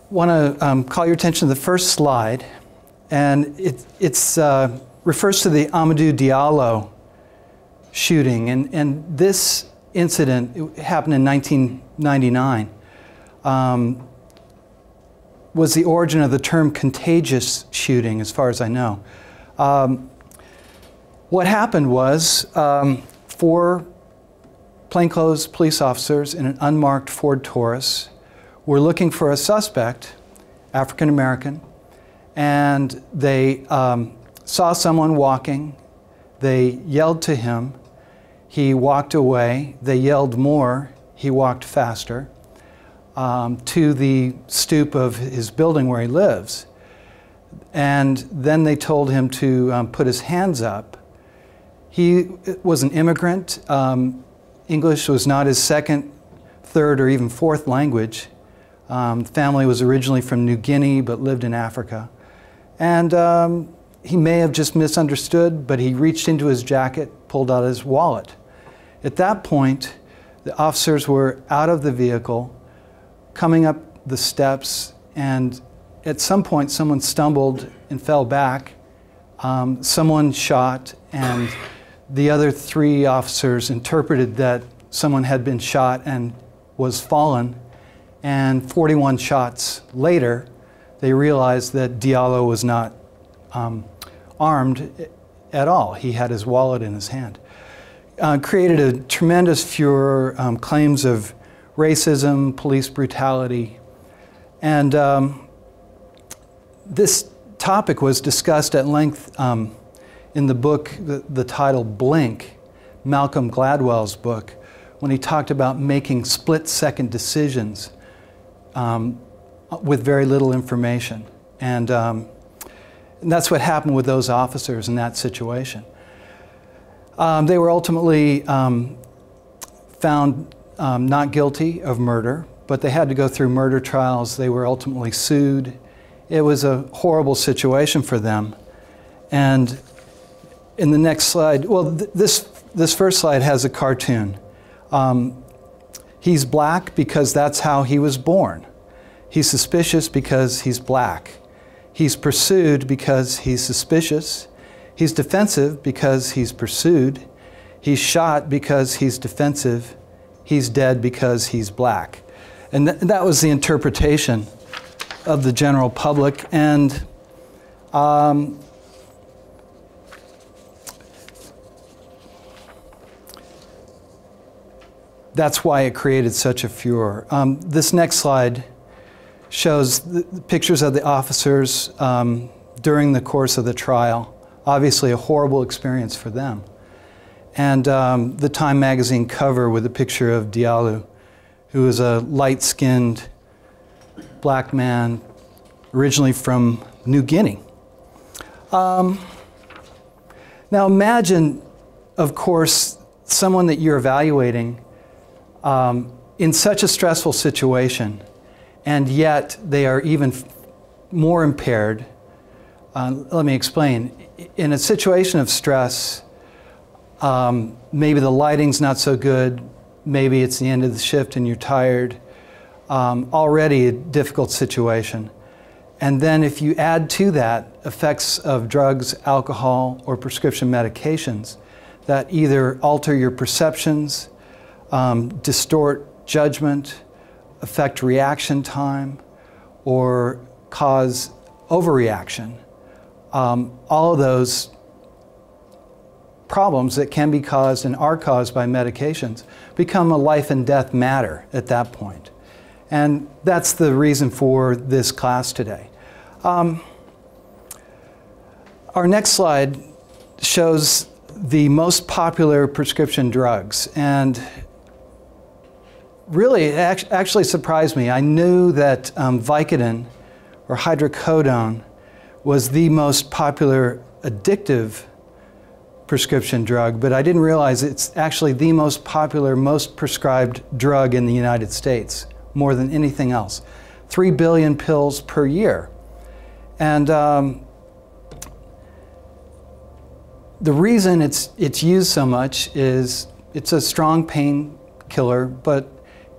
want to call your attention to the first slide, and it refers to the Amadou Diallo shooting, and this incident, it happened in 1999, was the origin of the term contagious shooting, as far as I know. What happened was 4 plainclothes police officers in an unmarked Ford Taurus were looking for a suspect, African American, and they saw someone walking. They yelled to him. He walked away. They yelled more. He walked faster to the stoop of his building where he lives. And then they told him to put his hands up. He was an immigrant. English was not his second, third, or even fourth language. The family was originally from New Guinea but lived in Africa. And he may have just misunderstood, but he reached into his jacket, pulled out his wallet. At that point, the officers were out of the vehicle, coming up the steps, and at some point someone stumbled and fell back. Someone shot, and the other 3 officers interpreted that someone had been shot and was fallen. And 41 shots later, they realized that Diallo was not armed at all. He had his wallet in his hand. Created a tremendous furor, claims of racism, police brutality. And this topic was discussed at length in the book, the title Blink, Malcolm Gladwell's book, when he talked about making split-second decisions with very little information. And that's what happened with those officers in that situation. They were ultimately found not guilty of murder, but they had to go through murder trials. They were ultimately sued. It was a horrible situation for them. And in the next slide, well, this first slide has a cartoon. He's black because that's how he was born. He's suspicious because he's black. He's pursued because he's suspicious. He's defensive because he's pursued. He's shot because he's defensive. He's dead because he's black. And that was the interpretation of the general public. And that's why it created such a furor. This next slide shows the pictures of the officers during the course of the trial. Obviously a horrible experience for them. And the Time magazine cover with a picture of Diallo, who is a light-skinned black man originally from New Guinea. Now imagine, of course, someone that you're evaluating in such a stressful situation, and yet they are even more impaired. Let me explain. In a situation of stress, maybe the lighting's not so good, maybe it's the end of the shift and you're tired, already a difficult situation. And then if you add to that effects of drugs, alcohol, or prescription medications that either alter your perceptions, distort judgment, affect reaction time, or cause overreaction, all of those problems that can be caused and are caused by medications become a life and death matter at that point. And that's the reason for this class today. Our next slide shows the most popular prescription drugs. And really, it actually surprised me. I knew that Vicodin, or hydrocodone, was the most popular addictive prescription drug, but I didn't realize it's actually the most popular, most prescribed drug in the United States, more than anything else. 3 billion pills per year. And the reason it's used so much is it's a strong painkiller, but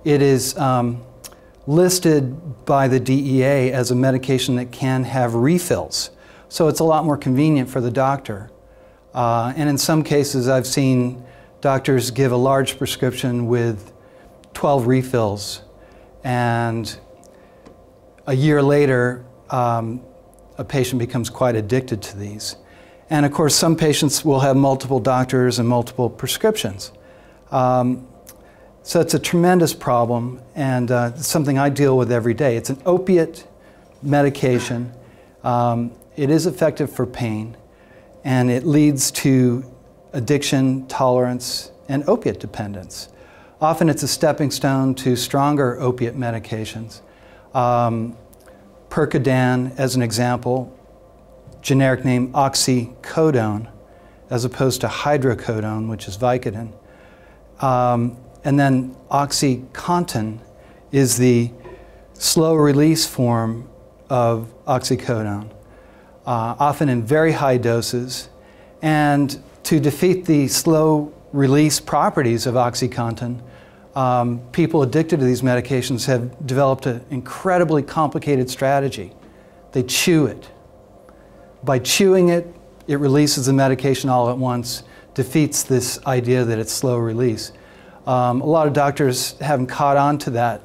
it is listed by the DEA as a medication that can have refills. So it's a lot more convenient for the doctor. And in some cases, I've seen doctors give a large prescription with 12 refills, and a year later, a patient becomes quite addicted to these. And of course, some patients will have multiple doctors and multiple prescriptions. So it's a tremendous problem, and it's something I deal with every day. It's an opiate medication. It is effective for pain, and it leads to addiction, tolerance, and opiate dependence. Often it's a stepping stone to stronger opiate medications. Percodan, as an example, generic name oxycodone, as opposed to hydrocodone, which is Vicodin. And then OxyContin is the slow-release form of oxycodone, often in very high doses. And to defeat the slow-release properties of OxyContin, people addicted to these medications have developed an incredibly complicated strategy. They chew it. By chewing it, it releases the medication all at once, defeats this idea that it's slow release. A lot of doctors haven't caught on to that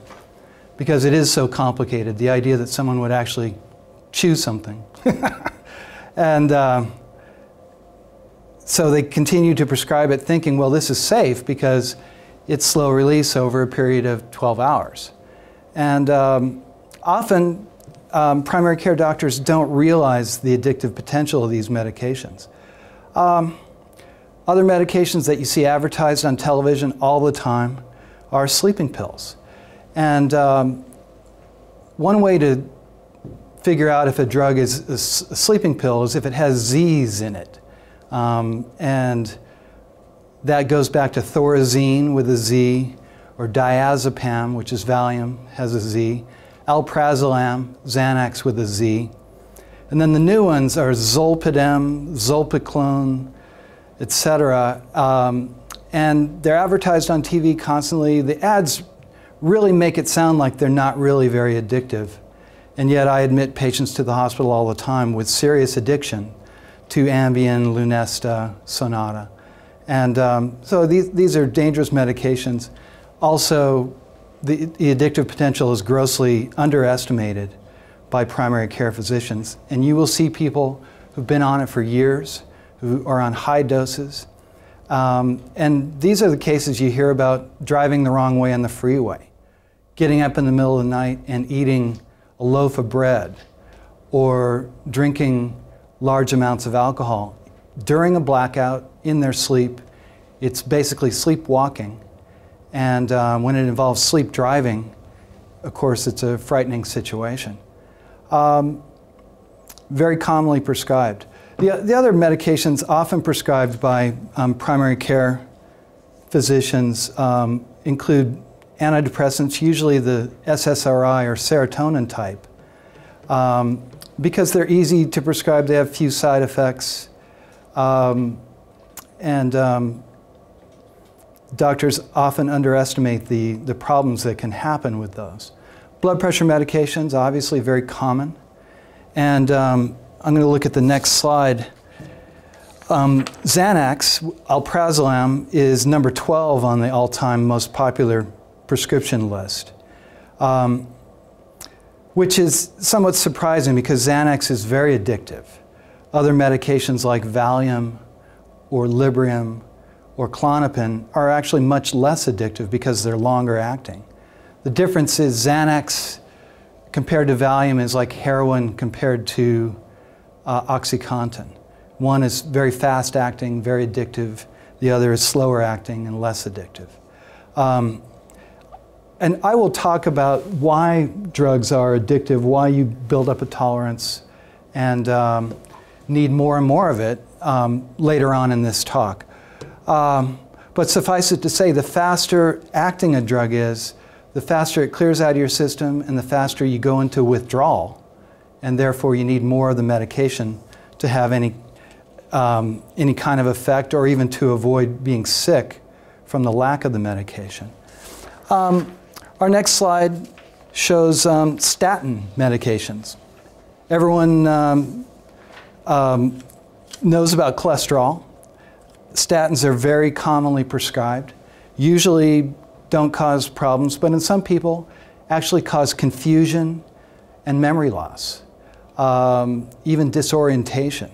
because it is so complicated, the idea that someone would actually chew something. And so they continue to prescribe it thinking, well, this is safe because it's slow release over a period of 12 hours. And often, primary care doctors don't realize the addictive potential of these medications. Other medications that you see advertised on television all the time are sleeping pills. And one way to figure out if a drug is a sleeping pill is if it has Z's in it. And that goes back to Thorazine with a Z, or diazepam, which is Valium, has a Z, alprazolam, Xanax with a Z. And then the new ones are Zolpidem, Zolpiclone, etc. And they're advertised on TV constantly. The ads really make it sound like they're not really very addictive. And yet I admit patients to the hospital all the time with serious addiction to Ambien, Lunesta, Sonata. And so these are dangerous medications. Also, the addictive potential is grossly underestimated by primary care physicians. And you will see people who've been on it for years, who are on high doses. And these are the cases you hear about driving the wrong way on the freeway, getting up in the middle of the night and eating a loaf of bread, or drinking large amounts of alcohol during a blackout in their sleep. It's basically sleepwalking. And when it involves sleep driving, of course, it's a frightening situation. Very commonly prescribed. The other medications often prescribed by primary care physicians include antidepressants, usually the SSRI or serotonin type. Because they're easy to prescribe, they have few side effects. Doctors often underestimate the problems that can happen with those. Blood pressure medications, obviously very common. And I'm going to look at the next slide. Xanax, alprazolam, is number 12 on the all-time most popular prescription list, which is somewhat surprising because Xanax is very addictive. Other medications like Valium or Librium or Klonopin are actually much less addictive because they're longer acting. The difference is Xanax compared to Valium is like heroin compared to OxyContin. One is very fast acting, very addictive. The other is slower acting and less addictive. And I will talk about why drugs are addictive, why you build up a tolerance and need more and more of it later on in this talk. But suffice it to say, the faster acting a drug is, the faster it clears out of your system and the faster you go into withdrawal. And therefore you need more of the medication to have any kind of effect, or even to avoid being sick from the lack of the medication. Our next slide shows statin medications. Everyone knows about cholesterol. Statins are very commonly prescribed, usually don't cause problems, but in some people actually cause confusion and memory loss, even disorientation.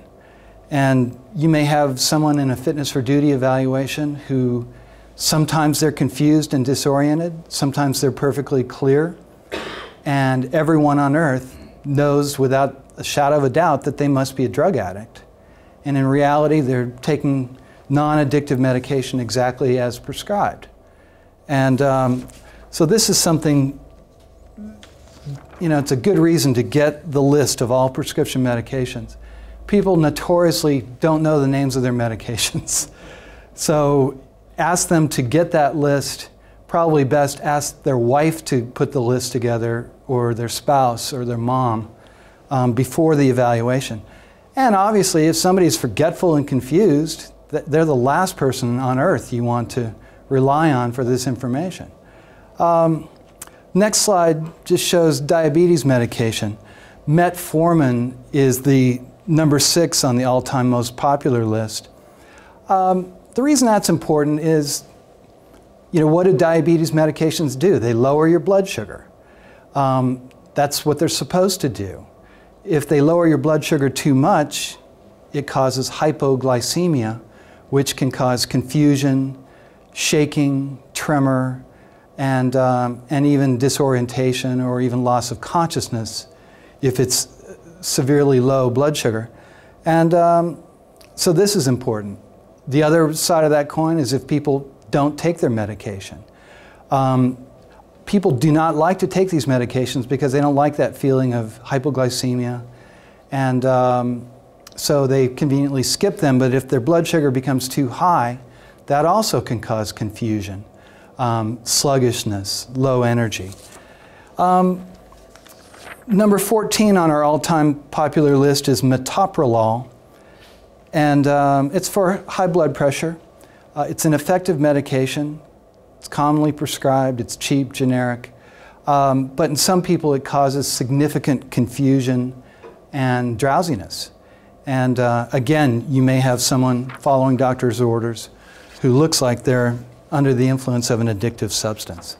And you may have someone in a fitness for duty evaluation who sometimes they're confused and disoriented, sometimes they're perfectly clear, and everyone on earth knows without a shadow of a doubt that they must be a drug addict. And in reality, they're taking non-addictive medication exactly as prescribed. And so this is something, you know, it's a good reason to get the list of all prescription medications. People notoriously don't know the names of their medications. So ask them to get that list. Probably best ask their wife to put the list together, or their spouse or their mom before the evaluation. And obviously, if somebody's forgetful and confused, they're the last person on earth you want to rely on for this information. Next slide just shows diabetes medication. Metformin is the number 6 on the all-time most popular list. The reason that's important is, you know, what do diabetes medications do? They lower your blood sugar. That's what they're supposed to do. If they lower your blood sugar too much, it causes hypoglycemia, which can cause confusion, shaking, tremor, and even disorientation or even loss of consciousness if it's severely low blood sugar. And so this is important. The other side of that coin is if people don't take their medication. People do not like to take these medications because they don't like that feeling of hypoglycemia, and so they conveniently skip them. But if their blood sugar becomes too high, that also can cause confusion, sluggishness, low energy. Number 14 on our all-time popular list is metoprolol, and it's for high blood pressure. It's an effective medication. It's commonly prescribed. It's cheap, generic. But in some people, it causes significant confusion and drowsiness. And again, you may have someone following doctor's orders who looks like they're under the influence of an addictive substance.